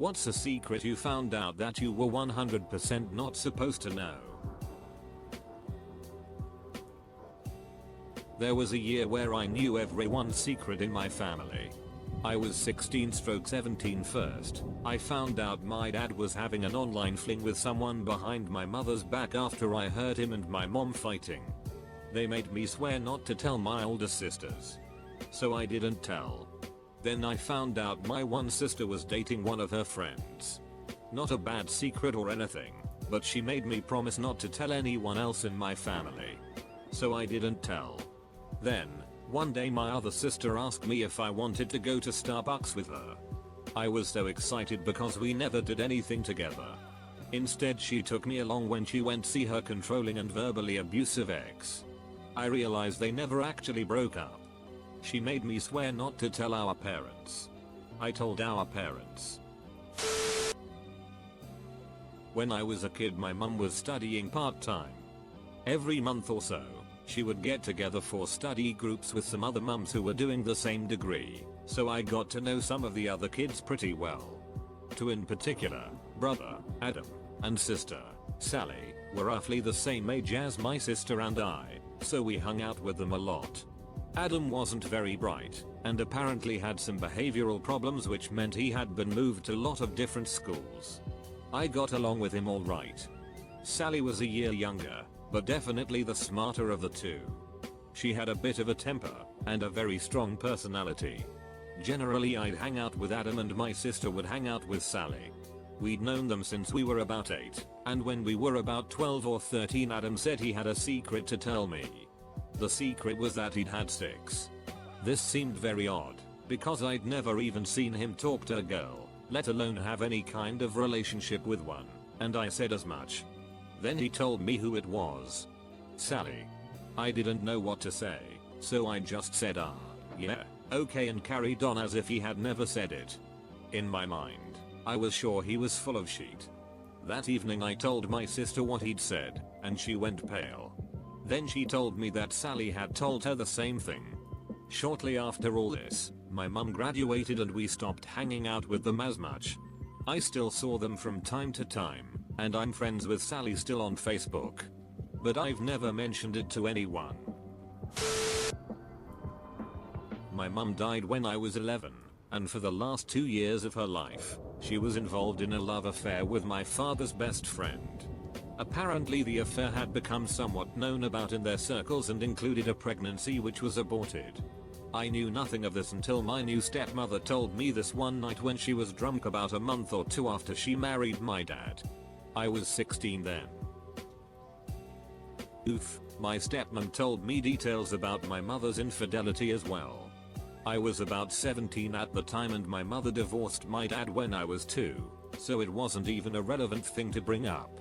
What's a secret you found out that you were 100% not supposed to know? There was a year where I knew everyone's secret in my family. I was 16/17 first. I found out my dad was having an online fling with someone behind my mother's back after I heard him and my mom fighting. They made me swear not to tell my older sisters. So I didn't tell. Then I found out my one sister was dating one of her friends. Not a bad secret or anything, but she made me promise not to tell anyone else in my family. So I didn't tell. Then, one day my other sister asked me if I wanted to go to Starbucks with her. I was so excited because we never did anything together. Instead she took me along when she went to see her controlling and verbally abusive ex. I realized they never actually broke up. She made me swear not to tell our parents. I told our parents. When I was a kid my mum was studying part-time. Every month or so, she would get together for study groups with some other mums who were doing the same degree, so I got to know some of the other kids pretty well. Two in particular, brother, Adam, and sister, Sally, were roughly the same age as my sister and I, so we hung out with them a lot. Adam wasn't very bright, and apparently had some behavioral problems which meant he had been moved to a lot of different schools. I got along with him alright. Sally was a year younger, but definitely the smarter of the two. She had a bit of a temper, and a very strong personality. Generally I'd hang out with Adam and my sister would hang out with Sally. We'd known them since we were about 8, and when we were about 12 or 13 Adam said he had a secret to tell me. The secret was that he'd had 6. This seemed very odd, because I'd never even seen him talk to a girl, let alone have any kind of relationship with one, and I said as much. Then he told me who it was. Sally. I didn't know what to say, so I just said yeah, okay and carried on as if he had never said it. In my mind, I was sure he was full of shit. That evening I told my sister what he'd said, and she went pale. Then she told me that Sally had told her the same thing. Shortly after all this, my mum graduated and we stopped hanging out with them as much. I still saw them from time to time, and I'm friends with Sally still on Facebook. But I've never mentioned it to anyone. My mum died when I was 11, and for the last 2 years of her life, she was involved in a love affair with my father's best friend. Apparently the affair had become somewhat known about in their circles and included a pregnancy which was aborted. I knew nothing of this until my new stepmother told me this one night when she was drunk about a month or 2 after she married my dad. I was 16 then. Oof, my stepmom told me details about my mother's infidelity as well. I was about 17 at the time and my mother divorced my dad when I was 2, so it wasn't even a relevant thing to bring up.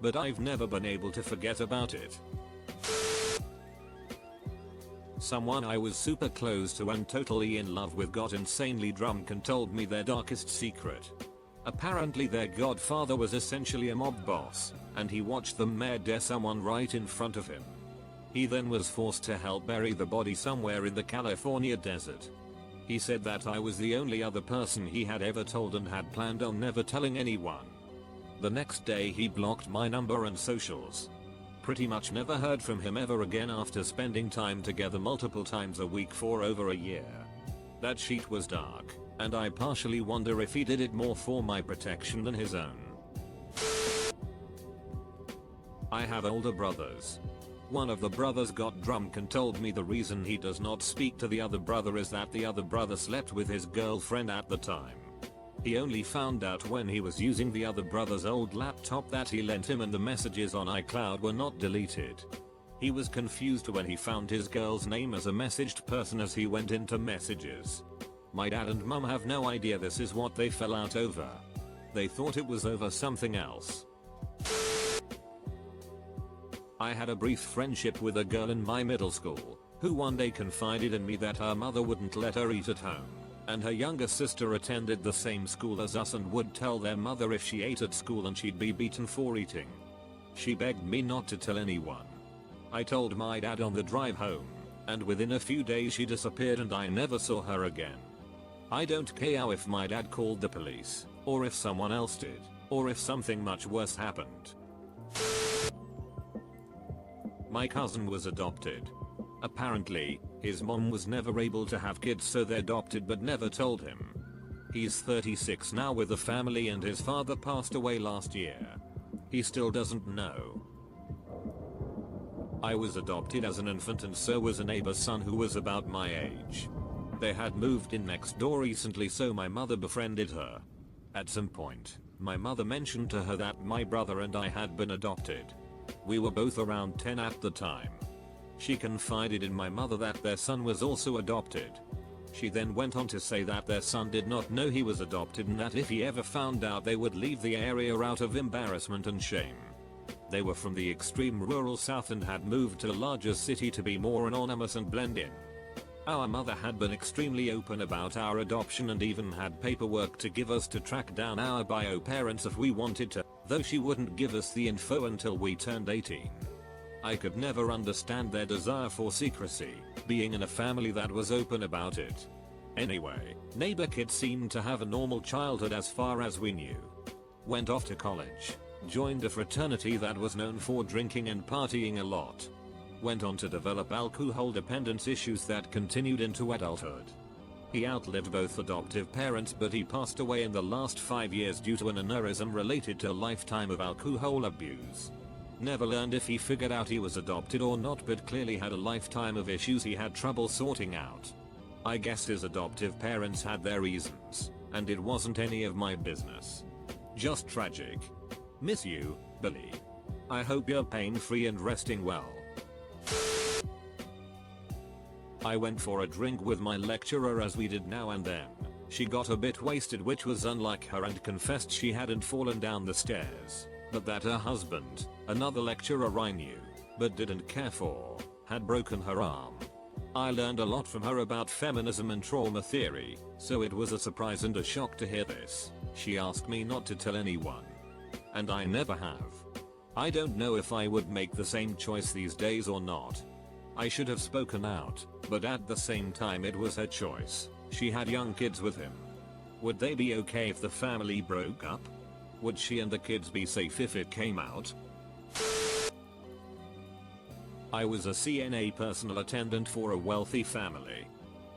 But I've never been able to forget about it. Someone I was super close to and totally in love with got insanely drunk and told me their darkest secret. Apparently their godfather was essentially a mob boss, and he watched them murder someone right in front of him. He then was forced to help bury the body somewhere in the California desert. He said that I was the only other person he had ever told and had planned on never telling anyone. The next day he blocked my number and socials. Pretty much never heard from him ever again after spending time together multiple times a week for over a year. That sheet was dark, and I partially wonder if he did it more for my protection than his own. I have older brothers. One of the brothers got drunk and told me the reason he does not speak to the other brother is that the other brother slept with his girlfriend at the time. He only found out when he was using the other brother's old laptop that he lent him and the messages on iCloud were not deleted. He was confused when he found his girl's name as a messaged person as he went into messages. My dad and mum have no idea this is what they fell out over. They thought it was over something else. I had a brief friendship with a girl in my middle school, who one day confided in me that her mother wouldn't let her eat at home, and her younger sister attended the same school as us and would tell their mother if she ate at school and she'd be beaten for eating. She begged me not to tell anyone. I told my dad on the drive home, and within a few days she disappeared and I never saw her again. I don't care if my dad called the police, or if someone else did, or if something much worse happened. My cousin was adopted. Apparently, his mom was never able to have kids, so they adopted but never told him. He's 36 now with a family and his father passed away last year. He still doesn't know. I was adopted as an infant and so was a neighbor's son who was about my age. They had moved in next door recently, so my mother befriended her. At some point, my mother mentioned to her that my brother and I had been adopted. We were both around 10 at the time. She confided in my mother that their son was also adopted. She then went on to say that their son did not know he was adopted and that if he ever found out they would leave the area out of embarrassment and shame. They were from the extreme rural south and had moved to a larger city to be more anonymous and blend in. Our mother had been extremely open about our adoption and even had paperwork to give us to track down our bio parents if we wanted to, though she wouldn't give us the info until we turned 18. I could never understand their desire for secrecy, being in a family that was open about it. Anyway, neighbor kid seemed to have a normal childhood as far as we knew. Went off to college, joined a fraternity that was known for drinking and partying a lot. Went on to develop alcohol dependence issues that continued into adulthood. He outlived both adoptive parents, but he passed away in the last 5 years due to an aneurysm related to a lifetime of alcohol abuse. Never learned if he figured out he was adopted or not, but clearly had a lifetime of issues he had trouble sorting out. I guess his adoptive parents had their reasons, and it wasn't any of my business. Just tragic. Miss you, Billy. I hope you're pain-free and resting well. I went for a drink with my lecturer as we did now and then. She got a bit wasted, which was unlike her, and confessed she hadn't fallen down the stairs, but that her husband, another lecturer I knew, but didn't care for, had broken her arm. I learned a lot from her about feminism and trauma theory, so it was a surprise and a shock to hear this. She asked me not to tell anyone. And I never have. I don't know if I would make the same choice these days or not. I should have spoken out, but at the same time it was her choice. She had young kids with him. Would they be okay if the family broke up? Would she and the kids be safe if it came out? I was a CNA personal attendant for a wealthy family.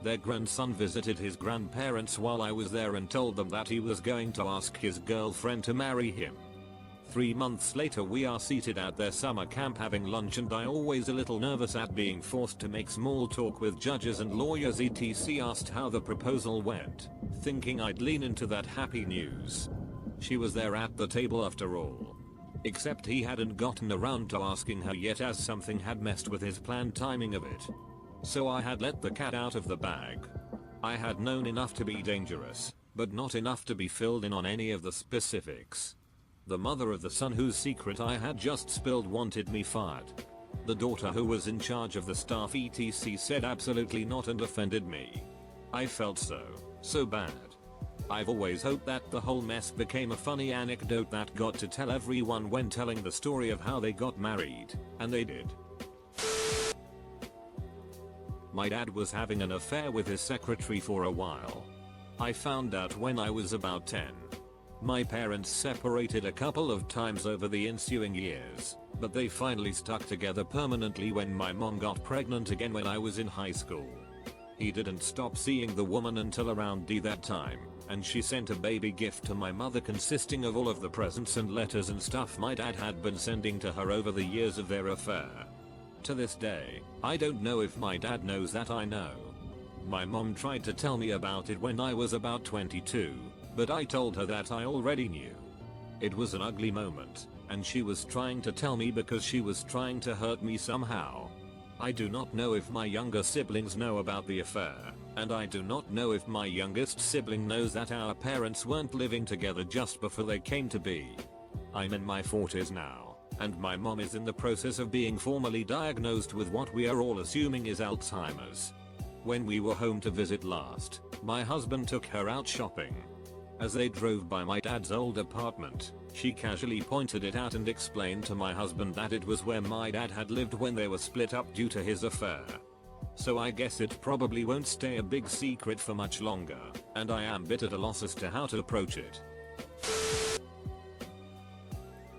Their grandson visited his grandparents while I was there and told them that he was going to ask his girlfriend to marry him. 3 months later we are seated at their summer camp having lunch, and I, always a little nervous at being forced to make small talk with judges and lawyers etc, asked how the proposal went, thinking I'd lean into that happy news. She was there at the table after all. Except he hadn't gotten around to asking her yet, as something had messed with his planned timing of it. So I had let the cat out of the bag. I had known enough to be dangerous, but not enough to be filled in on any of the specifics. The mother of the son whose secret I had just spilled wanted me fired. The daughter who was in charge of the staff etc said absolutely not and offended me. I felt so bad. I've always hoped that the whole mess became a funny anecdote that got to tell everyone when telling the story of how they got married, and they did. My dad was having an affair with his secretary for a while. I found out when I was about 10. My parents separated a couple of times over the ensuing years, but they finally stuck together permanently when my mom got pregnant again when I was in high school. He didn't stop seeing the woman until around that time, and she sent a baby gift to my mother consisting of all of the presents and letters and stuff my dad had been sending to her over the years of their affair. To this day, I don't know if my dad knows that I know. My mom tried to tell me about it when I was about 22, but I told her that I already knew. It was an ugly moment, and she was trying to tell me because she was trying to hurt me somehow. I do not know if my younger siblings know about the affair, and I do not know if my youngest sibling knows that our parents weren't living together just before they came to be. I'm in my 40s now, and my mom is in the process of being formally diagnosed with what we are all assuming is Alzheimer's. When we were home to visit last, my husband took her out shopping. As they drove by my dad's old apartment, she casually pointed it out and explained to my husband that it was where my dad had lived when they were split up due to his affair. So I guess it probably won't stay a big secret for much longer, and I am a bit at a loss as to how to approach it.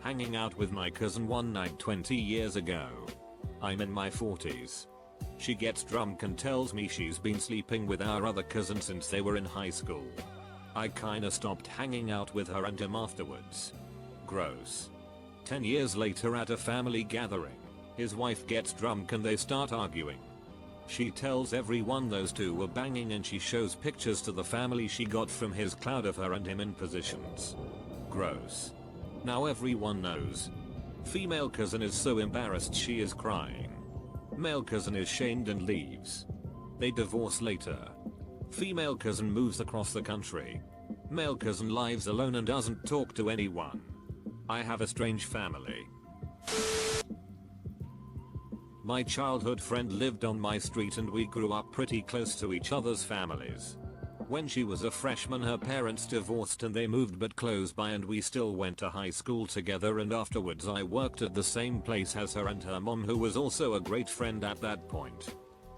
Hanging out with my cousin one night 20 years ago. I'm in my 40s. She gets drunk and tells me she's been sleeping with our other cousin since they were in high school. I kinda stopped hanging out with her and him afterwards. Gross. 10 years later at a family gathering, his wife gets drunk and they start arguing. She tells everyone those two were banging and she shows pictures to the family she got from his cloud of her and him in positions. Gross. Now everyone knows. Female cousin is so embarrassed she is crying. Male cousin is shamed and leaves. They divorce later. Female cousin moves across the country. Male cousin lives alone and doesn't talk to anyone. I have a strange family. My childhood friend lived on my street and we grew up pretty close to each other's families. When she was a freshman her parents divorced and they moved but close by and we still went to high school together, and afterwards I worked at the same place as her and her mom, who was also a great friend at that point.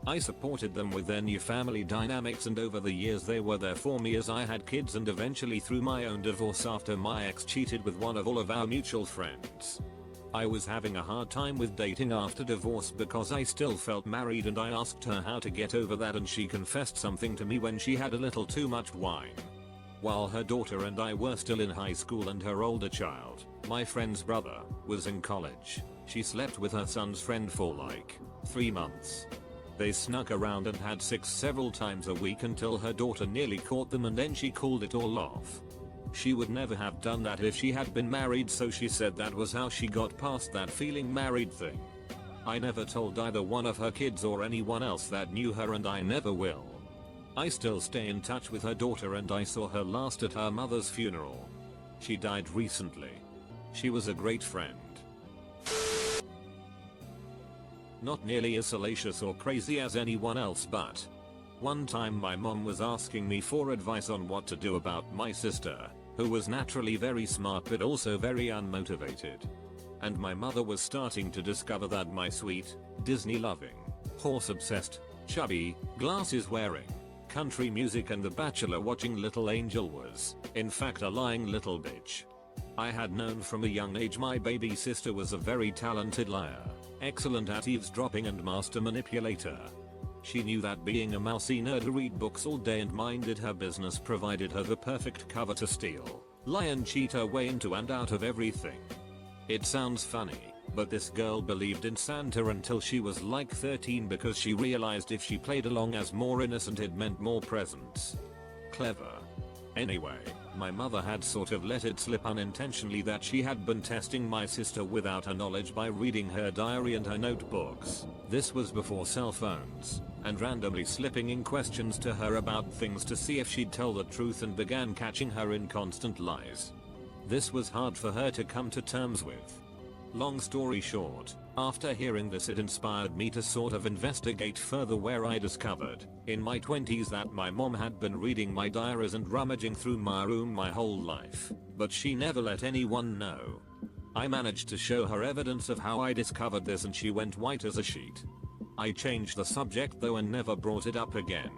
I supported them with their new family dynamics and over the years they were there for me as I had kids and eventually through my own divorce after my ex cheated with one of all of our mutual friends. I was having a hard time with dating after divorce because I still felt married, and I asked her how to get over that and she confessed something to me when she had a little too much wine. While her daughter and I were still in high school and her older child, my friend's brother, was in college, she slept with her son's friend for like 3 months. They snuck around and had sex several times a week until her daughter nearly caught them and then she called it all off. She would never have done that if she had been married, so she said that was how she got past that feeling married thing. I never told either one of her kids or anyone else that knew her, and I never will. I still stay in touch with her daughter and I saw her last at her mother's funeral. She died recently. She was a great friend. Not nearly as salacious or crazy as anyone else, but one time my mom was asking me for advice on what to do about my sister, who was naturally very smart but also very unmotivated. And my mother was starting to discover that my sweet, Disney-loving, horse-obsessed, chubby, glasses-wearing, country music and The Bachelor watching little angel was, in fact, a lying little bitch. I had known from a young age my baby sister was a very talented liar, excellent at eavesdropping and master manipulator. She knew that being a mousy nerd who read books all day and minded her business provided her the perfect cover to steal, lie and cheat her way into and out of everything. It sounds funny, but this girl believed in Santa until she was like 13 because she realized if she played along as more innocent it meant more presents. Clever. Anyway, my mother had sort of let it slip unintentionally that she had been testing my sister without her knowledge by reading her diary and her notebooks. This was before cell phones, and randomly slipping in questions to her about things to see if she'd tell the truth, and began catching her in constant lies. This was hard for her to come to terms with. Long story short, after hearing this it inspired me to sort of investigate further, where I discovered, in my 20s, that my mom had been reading my diaries and rummaging through my room my whole life, but she never let anyone know. I managed to show her evidence of how I discovered this and she went white as a sheet. I changed the subject though and never brought it up again.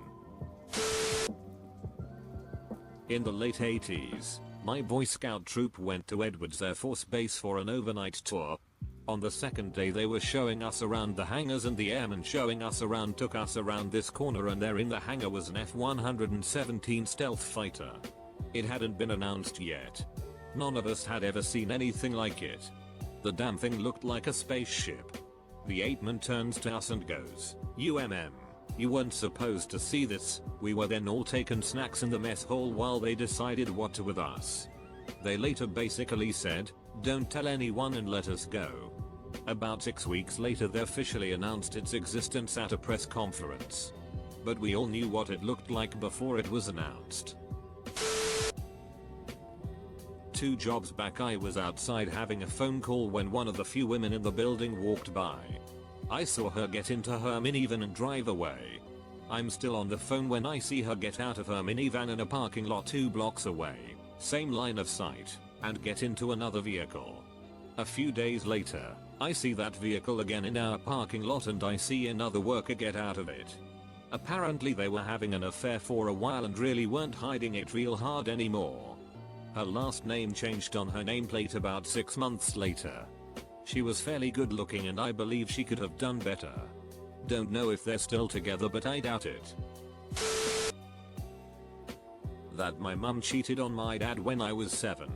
In the late 80s, my Boy Scout troop went to Edwards Air Force Base for an overnight tour. On the second day they were showing us around the hangars, and the airman showing us around took us around this corner, and there in the hangar was an F-117 stealth fighter. It hadn't been announced yet. None of us had ever seen anything like it. The damn thing looked like a spaceship. The 8-man turns to us and goes, You weren't supposed to see this." We were then all taken snacks in the mess hall while they decided what to with us. They later basically said, "Don't tell anyone and let us go." About 6 weeks later they officially announced its existence at a press conference. But we all knew what it looked like before it was announced. 2 jobs back I was outside having a phone call when one of the few women in the building walked by. I saw her get into her minivan and drive away. I'm still on the phone when I see her get out of her minivan in a parking lot 2 blocks away, same line of sight, and get into another vehicle. A few days later, I see that vehicle again in our parking lot and I see another worker get out of it. Apparently they were having an affair for a while and really weren't hiding it real hard anymore. Her last name changed on her nameplate about 6 months later. She was fairly good looking and I believe she could have done better. Don't know if they're still together but I doubt it. That my mum cheated on my dad when I was 7.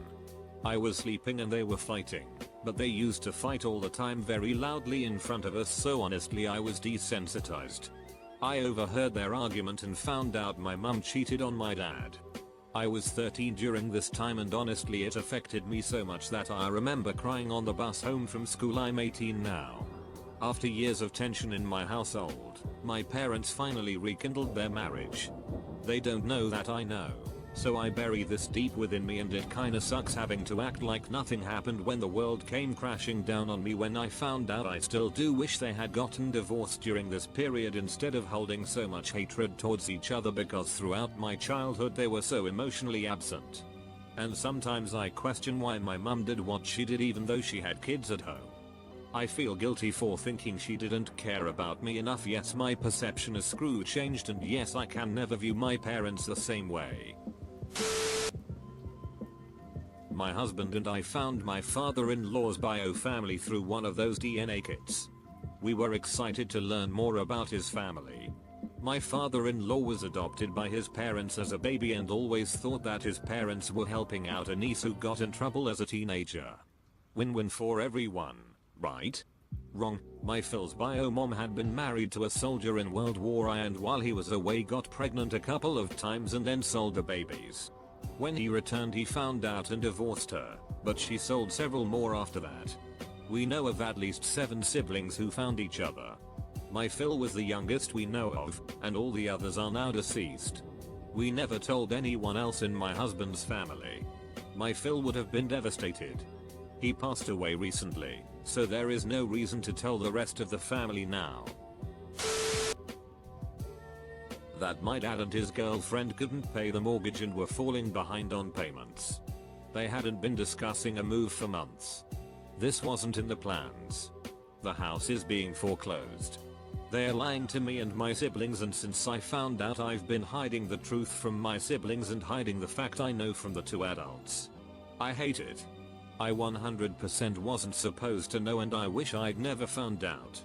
I was sleeping and they were fighting, but they used to fight all the time very loudly in front of us, so honestly I was desensitized. I overheard their argument and found out my mum cheated on my dad. I was 13 during this time and honestly it affected me so much that I remember crying on the bus home from school. I'm 18 now. After years of tension in my household, my parents finally rekindled their marriage. They don't know that I know, so I bury this deep within me and it kinda sucks having to act like nothing happened when the world came crashing down on me when I found out. I still do wish they had gotten divorced during this period instead of holding so much hatred towards each other, because throughout my childhood they were so emotionally absent. And sometimes I question why my mum did what she did even though she had kids at home. I feel guilty for thinking she didn't care about me enough. Yes, my perception is screw changed and yes, I can never view my parents the same way. My husband and I found my father-in-law's bio family through one of those DNA kits. We were excited to learn more about his family. My father-in-law was adopted by his parents as a baby and always thought that his parents were helping out a niece who got in trouble as a teenager. Win-win for everyone, right? Wrong. My Phil's bio mom had been married to a soldier in World War I and while he was away got pregnant a couple of times and then sold the babies. When he returned he found out and divorced her, but she sold several more after that. We know of at least 7 siblings who found each other. My Phil was the youngest we know of, and all the others are now deceased. We never told anyone else in my husband's family. My Phil would have been devastated. He passed away recently, so there is no reason to tell the rest of the family now. That my dad and his girlfriend couldn't pay the mortgage and were falling behind on payments. They hadn't been discussing a move for months. This wasn't in the plans. The house is being foreclosed. They're lying to me and my siblings, and since I found out I've been hiding the truth from my siblings and hiding the fact I know from the 2 adults. I hate it. I 100% wasn't supposed to know and I wish I'd never found out.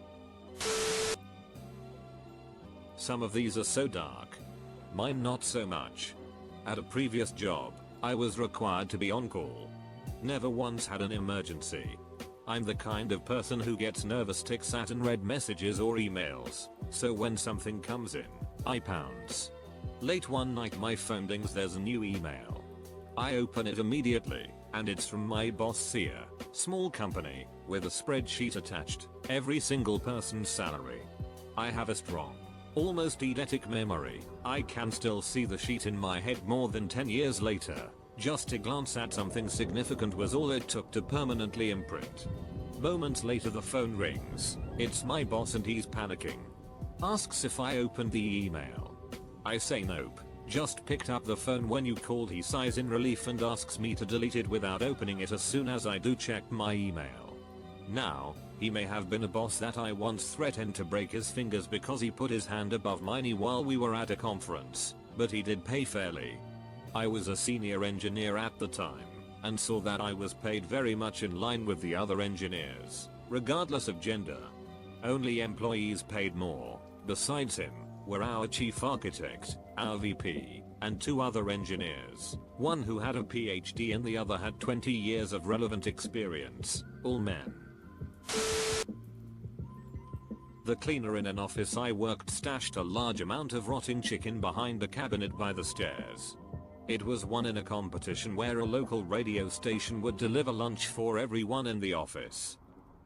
Some of these are so dark. Mine not so much. At a previous job, I was required to be on call. Never once had an emergency. I'm the kind of person who gets nervous tics at unread messages or emails, so when something comes in, I pounce. Late one night my phone dings, there's a new email. I open it immediately, and it's from my boss Sia, small company, with a spreadsheet attached, every single person's salary. I have a strong, almost eidetic memory. I can still see the sheet in my head more than 10 years later. Just a glance at something significant was all it took to permanently imprint. Moments later the phone rings. It's my boss and he's panicking. Asks if I opened the email. I say nope. Just picked up the phone when you called. He sighs in relief and asks me to delete it without opening it as soon as I do check my email. Now, he may have been a boss that I once threatened to break his fingers because he put his hand above mine while we were at a conference, but he did pay fairly. I was a senior engineer at the time, and saw that I was paid very much in line with the other engineers, regardless of gender. Only employees paid more, besides him, were our chief architect, our VP, and 2 other engineers, one who had a PhD and the other had 20 years of relevant experience, all men. The cleaner in an office I worked stashed a large amount of rotting chicken behind a cabinet by the stairs. It was won in a competition where a local radio station would deliver lunch for everyone in the office.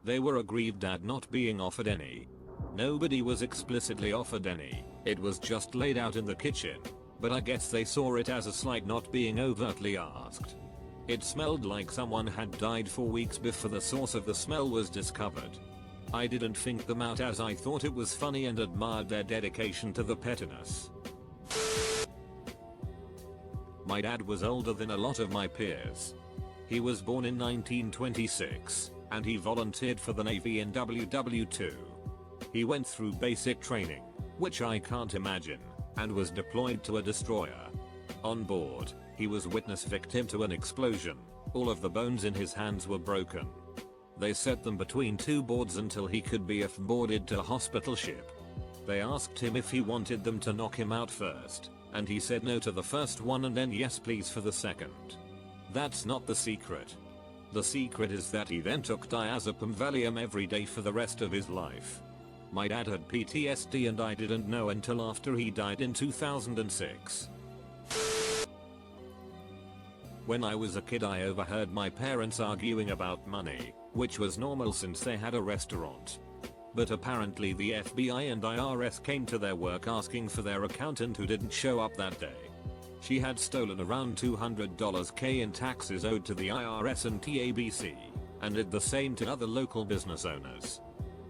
They were aggrieved at not being offered any. Nobody was explicitly offered any, it was just laid out in the kitchen, but I guess they saw it as a slight not being overtly asked. It smelled like someone had died for weeks before the source of the smell was discovered. I didn't think them out as I thought it was funny and admired their dedication to the pettiness. My dad was older than a lot of my peers. He was born in 1926, and he volunteered for the Navy in WW2. He went through basic training, which I can't imagine, and was deployed to a destroyer. On board, he was witness victim to an explosion. All of the bones in his hands were broken. They set them between two boards until he could be boarded to a hospital ship. They asked him if he wanted them to knock him out first, and he said no to the first one and then yes please for the second. That's not the secret. The secret is that he then took diazepam Valium every day for the rest of his life. My dad had PTSD and I didn't know until after he died in 2006. When I was a kid I overheard my parents arguing about money, which was normal since they had a restaurant. But apparently the FBI and IRS came to their work asking for their accountant who didn't show up that day. She had stolen around $200K in taxes owed to the IRS and TABC, and did the same to other local business owners.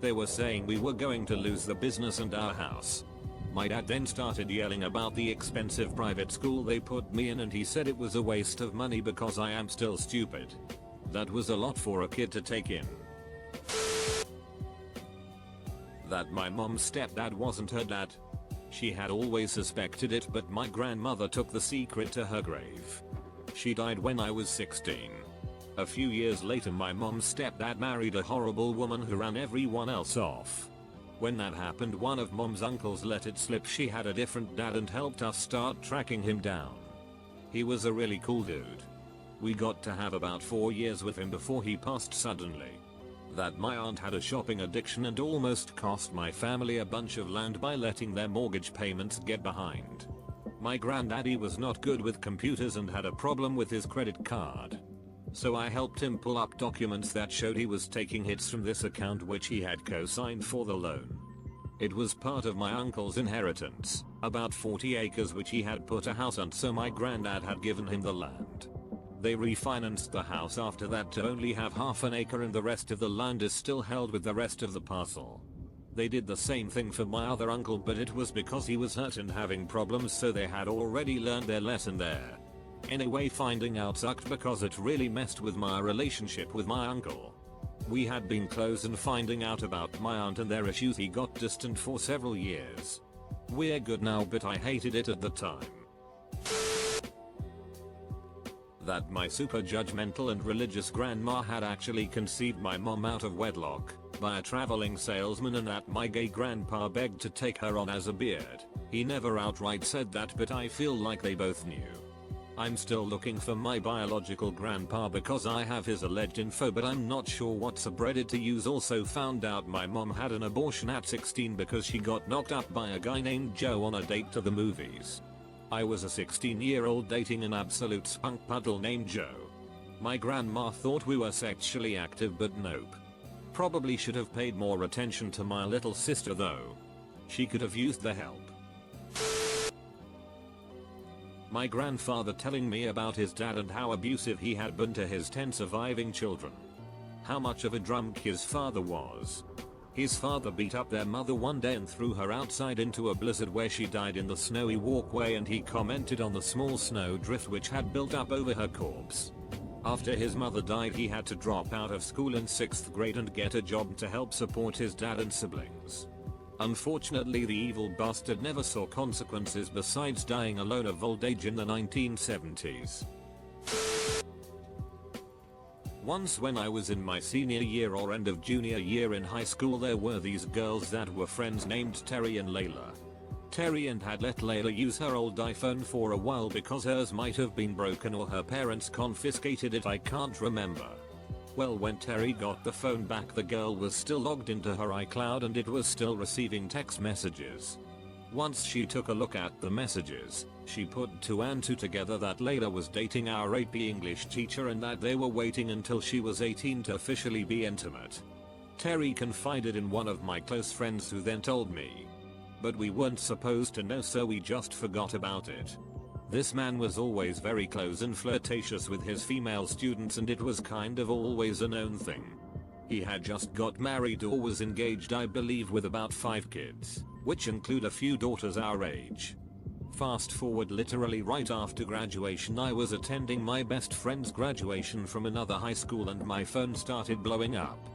They were saying we were going to lose the business and our house. My dad then started yelling about the expensive private school they put me in and he said it was a waste of money because I am still stupid. That was a lot for a kid to take in. That my mom's stepdad wasn't her dad. She had always suspected it, but my grandmother took the secret to her grave. She died when I was 16. A few years later my mom's stepdad married a horrible woman who ran everyone else off. When that happened one of mom's uncles let it slip she had a different dad and helped us start tracking him down. He was a really cool dude. We got to have about 4 years with him before he passed suddenly. That my aunt had a shopping addiction and almost cost my family a bunch of land by letting their mortgage payments get behind. My granddaddy was not good with computers and had a problem with his credit card. So I helped him pull up documents that showed he was taking hits from this account which he had co-signed for the loan. It was part of my uncle's inheritance, about 40 acres which he had put a house on, so my granddad had given him the land. They refinanced the house after that to only have half an acre and the rest of the land is still held with the rest of the parcel. They did the same thing for my other uncle but it was because he was hurt and having problems so they had already learned their lesson there. Anyway, finding out sucked because it really messed with my relationship with my uncle. We had been close and finding out about my aunt and their issues he got distant for several years. We're good now but I hated it at the time. That my super judgmental and religious grandma had actually conceived my mom out of wedlock by a traveling salesman and that my gay grandpa begged to take her on as a beard. He never outright said that but I feel like they both knew. I'm still looking for my biological grandpa because I have his alleged info but I'm not sure what subreddit to use. Also found out my mom had an abortion at 16 because she got knocked up by a guy named Joe on a date to the movies. I was a 16-year-old dating an absolute spunk puddle named Joe. My grandma thought we were sexually active but nope. Probably should have paid more attention to my little sister though. She could have used the help. My grandfather telling me about his dad and how abusive he had been to his 10 surviving children. How much of a drunk his father was. His father beat up their mother one day and threw her outside into a blizzard where she died in the snowy walkway and he commented on the small snow drift which had built up over her corpse. After his mother died he had to drop out of school in 6th grade and get a job to help support his dad and siblings. Unfortunately the evil bastard never saw consequences besides dying alone of old age in the 1970s. Once when I was in my senior year or end of junior year in high school there were these girls that were friends named Terry and Layla. Terry and had let Layla use her old iPhone for a while because hers might have been broken or her parents confiscated it, I can't remember. Well, when Terry got the phone back the girl was still logged into her iCloud and it was still receiving text messages. Once she took a look at the messages, she put 2 and 2 together that Layla was dating our AP English teacher and that they were waiting until she was 18 to officially be intimate. Terry confided in one of my close friends who then told me. But we weren't supposed to know so we just forgot about it. This man was always very close and flirtatious with his female students and it was kind of always a known thing. He had just got married or was engaged I believe with about 5 kids, which include a few daughters our age. Fast forward literally right after graduation, I was attending my best friend's graduation from another high school and my phone started blowing up.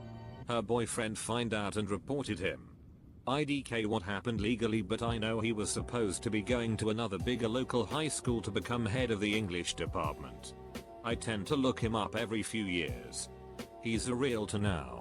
Her boyfriend found out and reported him. IDK what happened legally, but I know he was supposed to be going to another bigger local high school to become head of the English department. I tend to look him up every few years. He's a realtor now.